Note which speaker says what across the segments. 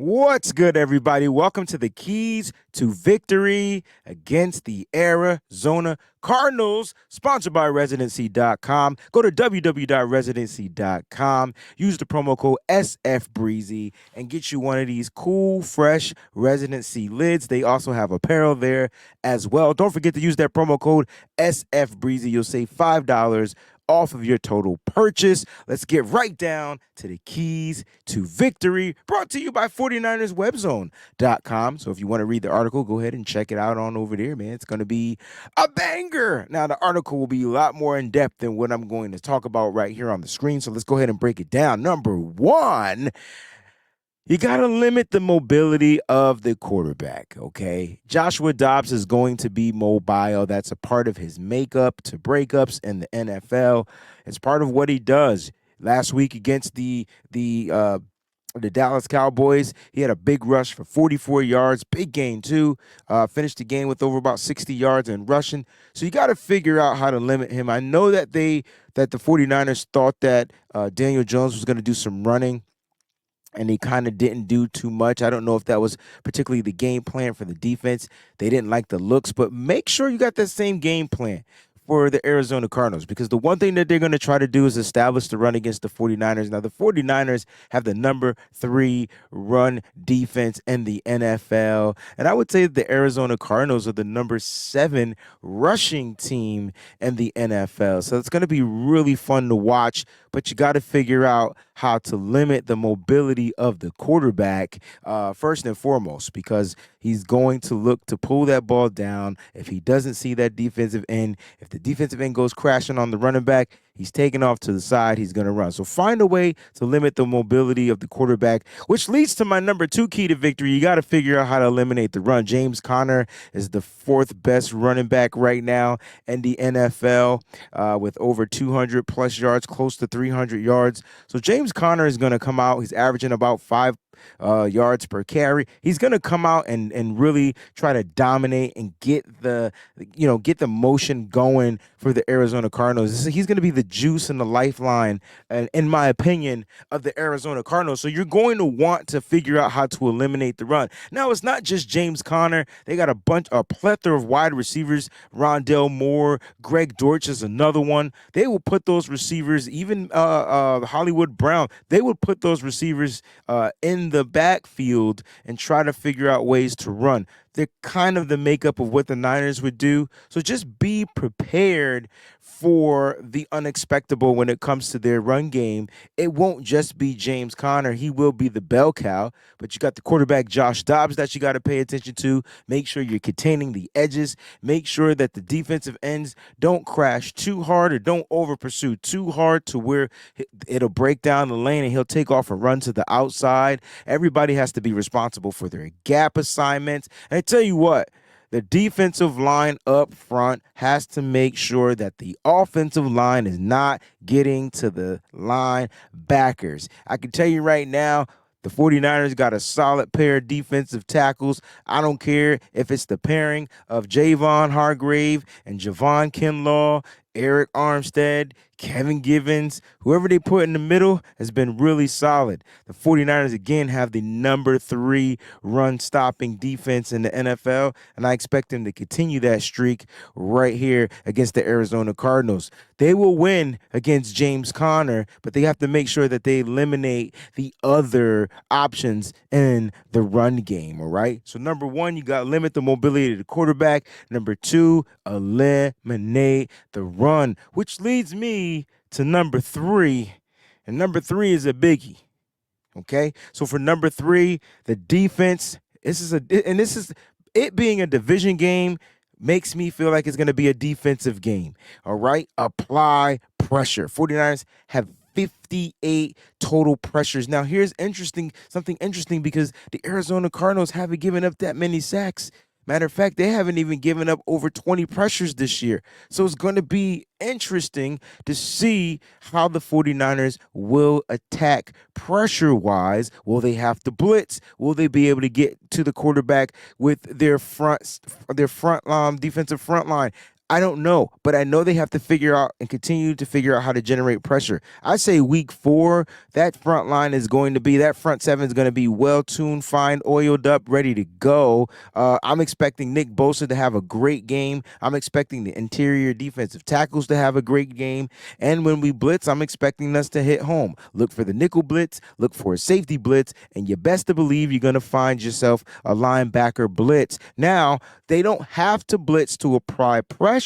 Speaker 1: What's good, everybody? Welcome to the Keys to Victory against the Arizona Cardinals, sponsored by Residency.com. Go to www.residency.com, use the promo code SFBreezy, and get you one of these cool, fresh Residency lids. They also have apparel there as well. Don't forget to use that promo code SFBreezy. You'll save $5 off of your total purchase. Let's get right down to the keys to victory, brought to you by 49erswebzone.com. So if you want to read the article, go ahead and check it out on over there, man. It's going to be a banger. Now, the article will be a lot more in depth than what I'm going to talk about right here on the screen. So let's go ahead and break it down. Number one, you got to limit the mobility of the quarterback, okay? Joshua Dobbs is going to be mobile. That's a part of his makeup to breakups in the NFL. It's part of what he does. Last week against the Dallas Cowboys, he had a big rush for 44 yards, big gain too. Finished the game with over about 60 yards in rushing. So you got to figure out how to limit him. I know that the 49ers thought that Daniel Jones was going to do some running, and he kind of didn't do too much. I don't know if that was particularly the game plan for the defense. They didn't like the looks, but make sure you got that same game plan for the Arizona Cardinals, because the one thing that they're going to try to do is establish the run against the 49ers. Now, the 49ers have the number 3 run defense in the NFL, and I would say the Arizona Cardinals are the number 7 rushing team in the NFL. So it's going to be really fun to watch, but you got to figure out how to limit the mobility of the quarterback first and foremost, because he's going to look to pull that ball down. If he doesn't see that defensive end, if the defensive end goes crashing on the running back, he's taking off to the side, he's going to run. So find a way to limit the mobility of the quarterback, which leads to my number 2 key to victory. You got to figure out how to eliminate the run. James Conner is the 4th best running back right now in the NFL with over 200 plus yards, close to 300 yards. So James Conner is going to come out. He's averaging about 5 yards per carry. He's going to come out and really try to dominate and get the motion going for the Arizona Cardinals. He's going to be the juice and the lifeline, and in my opinion, of the Arizona Cardinals. So you're going to want to figure out how to eliminate the run. Now, it's not just James Conner. They got a plethora of wide receivers. Rondell Moore, Greg Dortch is another one. They will put those receivers, even Hollywood Brown, they would put those receivers in the backfield and try to figure out ways to run. They're kind of the makeup of what the Niners would do. So just be prepared for the unexpected when it comes to their run game. It won't just be James Conner. He will be the bell cow, but you got the quarterback Josh Dobbs that you got to pay attention to. Make sure you're containing the edges. Make sure that the defensive ends don't crash too hard or don't over pursue too hard to where it'll break down the lane and he'll take off and run to the outside. Everybody has to be responsible for their gap assignments. And I tell you what, the defensive line up front has to make sure that the offensive line is not getting to the linebackers. I can tell you right now, the 49ers got a solid pair of defensive tackles. I don't care if it's the pairing of Javon Hargrave and Javon Kinlaw, Eric Armstead, Kevin Givens, whoever they put in the middle has been really solid. The 49ers, again, have the number 3 run-stopping defense in the NFL, and I expect them to continue that streak right here against the Arizona Cardinals. They will win against James Conner, but they have to make sure that they eliminate the other options in the run game, all right? So number 1, you got to limit the mobility of the quarterback. Number 2, eliminate the run, which leads me to number 3, and number 3 is a biggie. Okay, so for number 3, the defense. This is it being a division game makes me feel like it's going to be a defensive game. All right, apply pressure. 49ers have 58 total pressures. Now, here's something interesting because the Arizona Cardinals haven't given up that many sacks. Matter of fact, they haven't even given up over 20 pressures this year. So it's going to be interesting to see how the 49ers will attack pressure-wise. Will they have to blitz? Will they be able to get to the quarterback with their front defensive front line? I don't know, but I know they have to figure out and continue to figure out how to generate pressure. I say week 4, that front line is going to be, that front seven is going to be well-tuned, fine, oiled up, ready to go. I'm expecting Nick Bosa to have a great game. I'm expecting the interior defensive tackles to have a great game. And when we blitz, I'm expecting us to hit home. Look for the nickel blitz, look for a safety blitz, and you best to believe you're going to find yourself a linebacker blitz. Now, they don't have to blitz to apply pressure.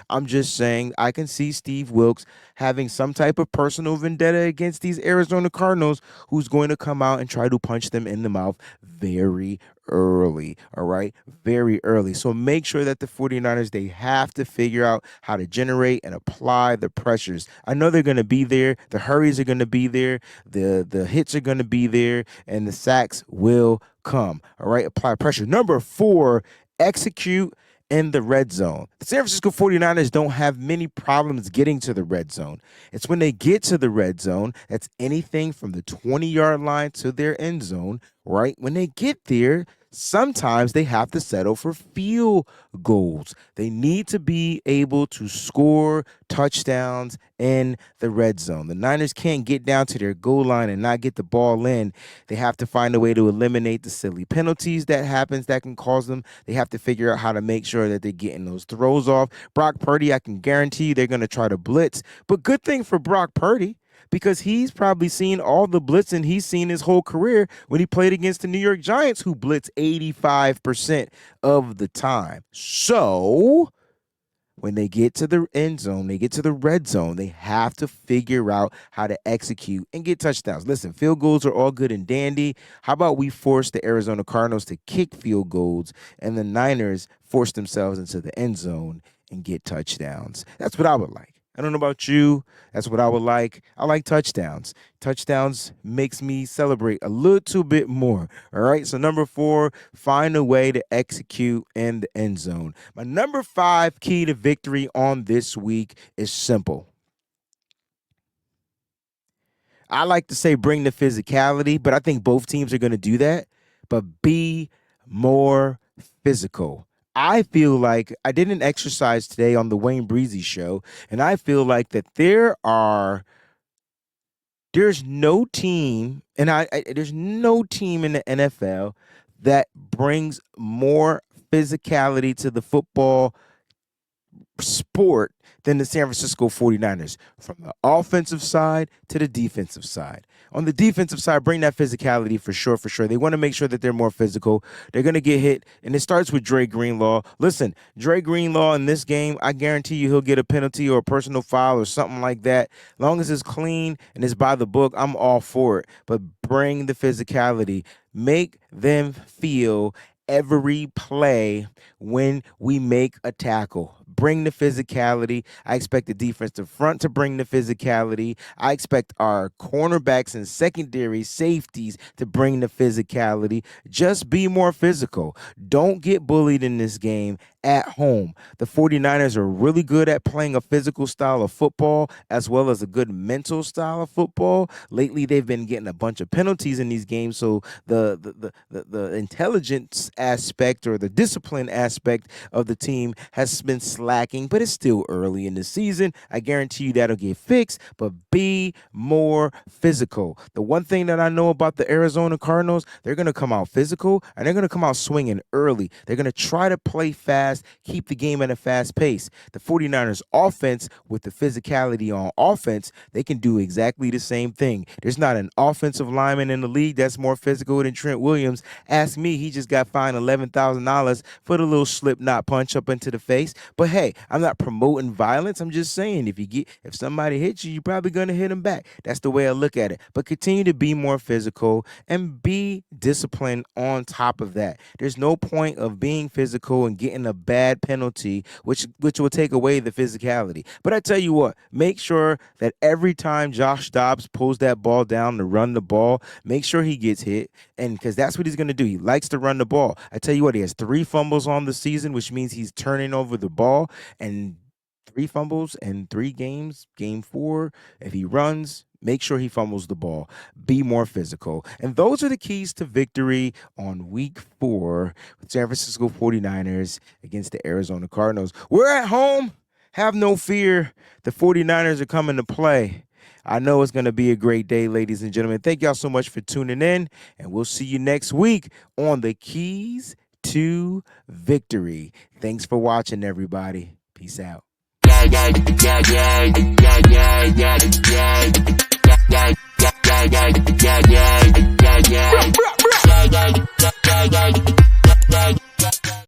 Speaker 1: I'm just saying I can see Steve Wilks having some type of personal vendetta against these Arizona Cardinals, who's going to come out and try to punch them in the mouth very early, all right? Very early. So make sure that the 49ers, they have to figure out how to generate and apply the pressures. I know they're going to be there. The hurries are going to be there. The hits are going to be there, and the sacks will come, all right? Apply pressure. Number 4, execute in the red zone. The San Francisco 49ers don't have many problems getting to the red zone. It's when they get to the red zone, that's anything from the 20-yard line to their end zone, right? When they get there, sometimes they have to settle for field goals. They need to be able to score touchdowns in the red zone. The Niners can't get down to their goal line and not get the ball in. They have to find a way to eliminate the silly penalties that happens that can cause them. They have to figure out how to make sure that they're getting those throws off. Brock Purdy, I can guarantee you they're going to try to blitz. But good thing for Brock Purdy, because he's probably seen all the blitzing he's seen his whole career when he played against the New York Giants, who blitz 85% of the time. So when they get to the end zone, they get to the red zone, they have to figure out how to execute and get touchdowns. Listen, field goals are all good and dandy. How about we force the Arizona Cardinals to kick field goals and the Niners force themselves into the end zone and get touchdowns? That's what I would like. I don't know about you. That's what I would like. I like touchdowns. Touchdowns makes me celebrate a little bit more. All right. So number 4, find a way to execute in the end zone. My number 5 key to victory on this week is simple. I like to say bring the physicality, but I think both teams are going to do that. But be more physical. I feel like I did an exercise today on the Wayne Breezie show, and I feel like that there's no team, and there's no team in the NFL that brings more physicality to the football sport than the San Francisco 49ers, from the offensive side to the defensive side. On the defensive side, bring that physicality for sure, for sure. They want to make sure that they're more physical. They're going to get hit, and it starts with Dre Greenlaw. Listen, Dre Greenlaw in this game, I guarantee you he'll get a penalty or a personal foul or something like that. As long as it's clean and it's by the book, I'm all for it. But bring the physicality. Make them feel every play when we make a tackle. Bring the physicality. I expect the defensive front to bring the physicality. I expect our cornerbacks and secondary safeties to bring the physicality. Just be more physical. Don't get bullied in this game at home. The 49ers are really good at playing a physical style of football as well as a good mental style of football. Lately, they've been getting a bunch of penalties in these games, so the intelligence aspect or the discipline aspect of the team has been slacking, but it's still early in the season. I guarantee you that'll get fixed, but be more physical. The one thing that I know about the Arizona Cardinals, they're going to come out physical and they're going to come out swinging early. They're going to try to play fast, keep the game at a fast pace. The 49ers offense, with the physicality on offense, they can do exactly the same thing. There's not an offensive lineman in the league that's more physical than Trent Williams. Ask me, he just got fined $11,000 for the little slip knot punch up into the face. But But hey, I'm not promoting violence. I'm just saying if somebody hits you, you're probably gonna hit them back. That's the way I look at it. But continue to be more physical and be disciplined on top of that. There's no point of being physical and getting a bad penalty, which will take away the physicality. But I tell you what, make sure that every time Josh Dobbs pulls that ball down to run the ball, make sure he gets hit. And because that's what he's going to do. He likes to run the ball. I tell you what, he has 3 fumbles on the season, which means he's turning over the ball. And 3 fumbles in 3 games. Game 4, if he runs, make sure he fumbles the ball. Be more physical. And those are the keys to victory on week 4 with San Francisco 49ers against the Arizona Cardinals. We're at home. Have no fear. The 49ers are coming to play. I know it's going to be a great day, ladies and gentlemen. Thank y'all so much for tuning in, and we'll see you next week on the Keys to Victory. Thanks for watching, everybody. Peace out.